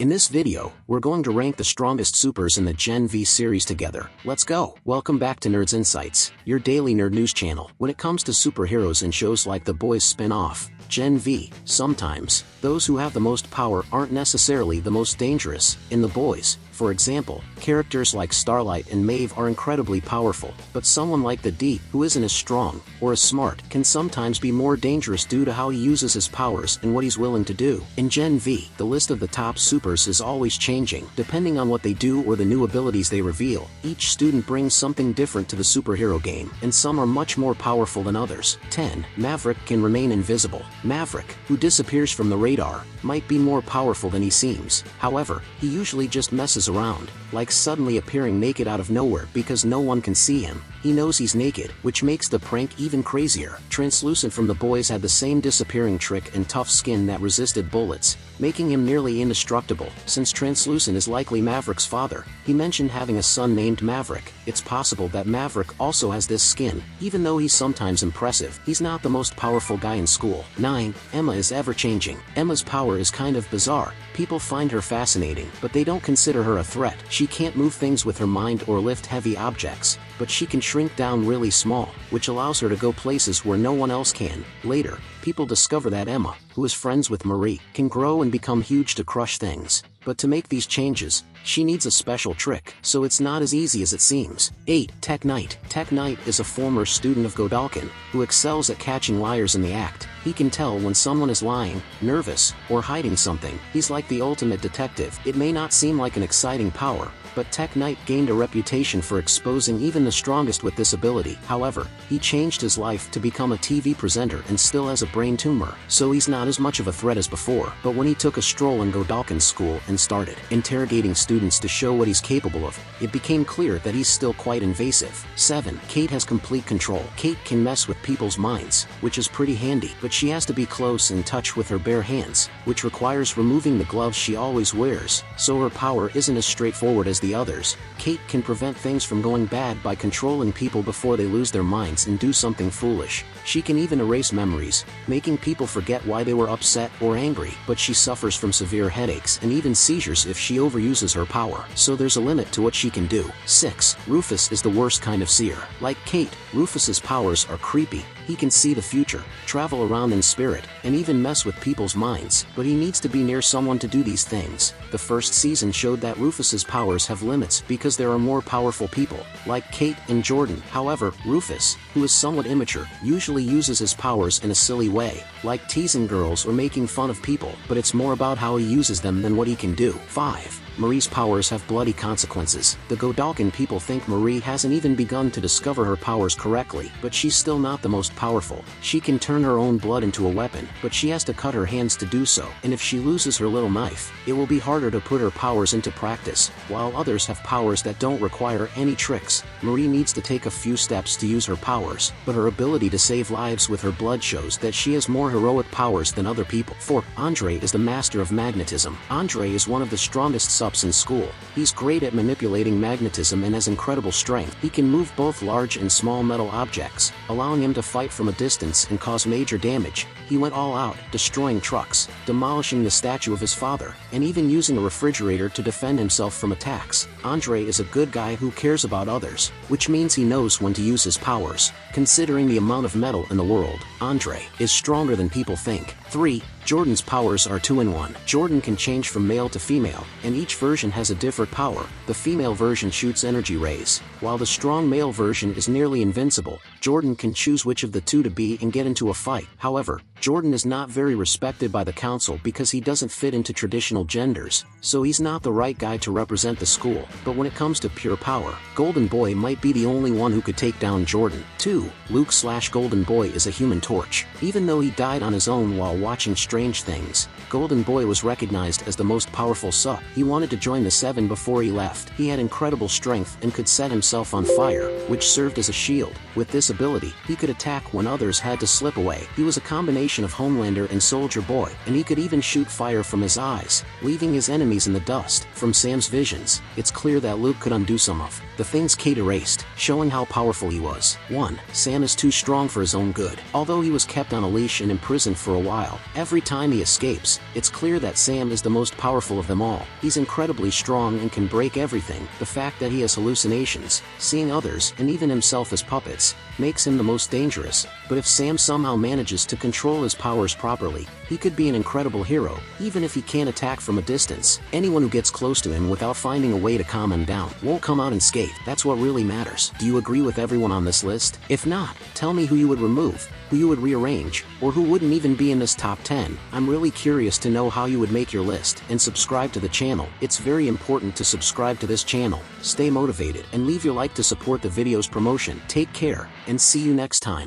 In this video, we're going to rank the strongest supers in the Gen V series together. Let's go! Welcome back to Nerds Insights, your daily nerd news channel. When it comes to superheroes in shows like The Boys spin-off, Gen V, sometimes, those who have the most power aren't necessarily the most dangerous. In The Boys, for example, characters like Starlight and Maeve are incredibly powerful, but someone like the D, who isn't as strong, or as smart, can sometimes be more dangerous due to how he uses his powers and what he's willing to do. In Gen V, the list of the top supers is always changing, depending on what they do or the new abilities they reveal. Each student brings something different to the superhero game, and some are much more powerful than others. 10. Maverick can remain invisible. Maverick, who disappears from the radar, might be more powerful than he seems. However, he usually just messes around, like suddenly appearing naked out of nowhere because no one can see him. He knows he's naked, which makes the prank even crazier. Translucent from The Boys had the same disappearing trick and tough skin that resisted bullets, making him nearly indestructible. Since Translucent is likely Maverick's father, he mentioned having a son named Maverick. It's possible that Maverick also has this skin. Even though he's sometimes impressive, he's not the most powerful guy in school. 9. Emma is ever-changing. Emma's power is kind of bizarre. People find her fascinating, but they don't consider her a threat. She can't move things with her mind or lift heavy objects, but she can shrink down really small, which allows her to go places where no one else can. Later, people discover that Emma, who is friends with Marie, can grow and become huge to crush things. But to make these changes, she needs a special trick, so it's not as easy as it seems. 8. Tech Knight. Tech Knight is a former student of Godolkin, who excels at catching liars in the act. He can tell when someone is lying, nervous, or hiding something. He's like the ultimate detective. It may not seem like an exciting power, but Tech Knight gained a reputation for exposing even the strongest with this ability. However, he changed his life to become a TV presenter and still has a brain tumor, so he's not as much of a threat as before. But when he took a stroll in Godolkin's school and started interrogating students to show what he's capable of, it became clear that he's still quite invasive. 7. Kate has complete control. Kate can mess with people's minds, which is pretty handy, but she has to be close in touch with her bare hands, which requires removing the gloves she always wears, so her power isn't as straightforward as the others. Kate can prevent things from going bad by controlling people before they lose their minds and do something foolish. She can even erase memories, making people forget why they were upset or angry, but she suffers from severe headaches and even seizures if she overuses her power, so there's a limit to what she can do. 6. Rufus is the worst kind of seer. Like Kate, Rufus's powers are creepy. He can see the future, travel around in spirit, and even mess with people's minds, but he needs to be near someone to do these things. The first season showed that Rufus's powers have limits because there are more powerful people, like Kate and Jordan. However, Rufus, who is somewhat immature, usually uses his powers in a silly way, like teasing girls or making fun of people, but it's more about how he uses them than what he can do. 5. Marie's powers have bloody consequences. The Godolkin people think Marie hasn't even begun to discover her powers correctly, but she's still not the most powerful. She can turn her own blood into a weapon, but she has to cut her hands to do so, and if she loses her little knife, it will be harder to put her powers into practice. While others have powers that don't require any tricks, Marie needs to take a few steps to use her powers, but her ability to save lives with her blood shows that she has more heroic powers than other people. 4. Andre is the master of magnetism. Andre is one of the strongest subs in school. He's great at manipulating magnetism and has incredible strength. He can move both large and small metal objects, allowing him to fight from a distance and cause major damage. He went all out, destroying trucks, demolishing the statue of his father, and even using a refrigerator to defend himself from attacks. Andre is a good guy who cares about others, which means he knows when to use his powers. Considering the amount of metal in the world, Andre is stronger than people think. 3. Jordan's powers are 2-in-1. Jordan can change from male to female, and each version has a different power. The female version shoots energy rays, while the strong male version is nearly invincible. Jordan can choose which of the two to be and get into a fight. However, Jordan is not very respected by the council because he doesn't fit into traditional genders, so he's not the right guy to represent the school. But when it comes to pure power, Golden Boy might be the only one who could take down Jordan. 2. Luke/Golden Boy is a Human Torch. Even though he died on his own while watching Strange Things, Golden Boy was recognized as the most powerful sub. He wanted to join the Seven before he left. He had incredible strength and could set himself on fire, which served as a shield. With this ability, he could attack when others had to slip away. He was a combination combination of Homelander and Soldier Boy, and he could even shoot fire from his eyes, leaving his enemies in the dust. From Sam's visions, it's clear that Luke could undo some of the things Kate erased, showing how powerful he was. 1. Sam is too strong for his own good. Although he was kept on a leash and imprisoned for a while, every time he escapes, it's clear that Sam is the most powerful of them all. He's incredibly strong and can break everything. The fact that he has hallucinations, seeing others, and even himself as puppets, makes him the most dangerous. But if Sam somehow manages to control his powers properly, he could be an incredible hero, even if he can't attack from a distance. Anyone who gets close to him without finding a way to calm him down won't come out unscathed. That's what really matters. Do you agree with everyone on this list? If not, tell me who you would remove, who you would rearrange, or who wouldn't even be in this top 10. I'm really curious to know how you would make your list. And subscribe to the channel. It's very important to subscribe to this channel. Stay motivated and leave your like to support the video's promotion. Take care, and see you next time.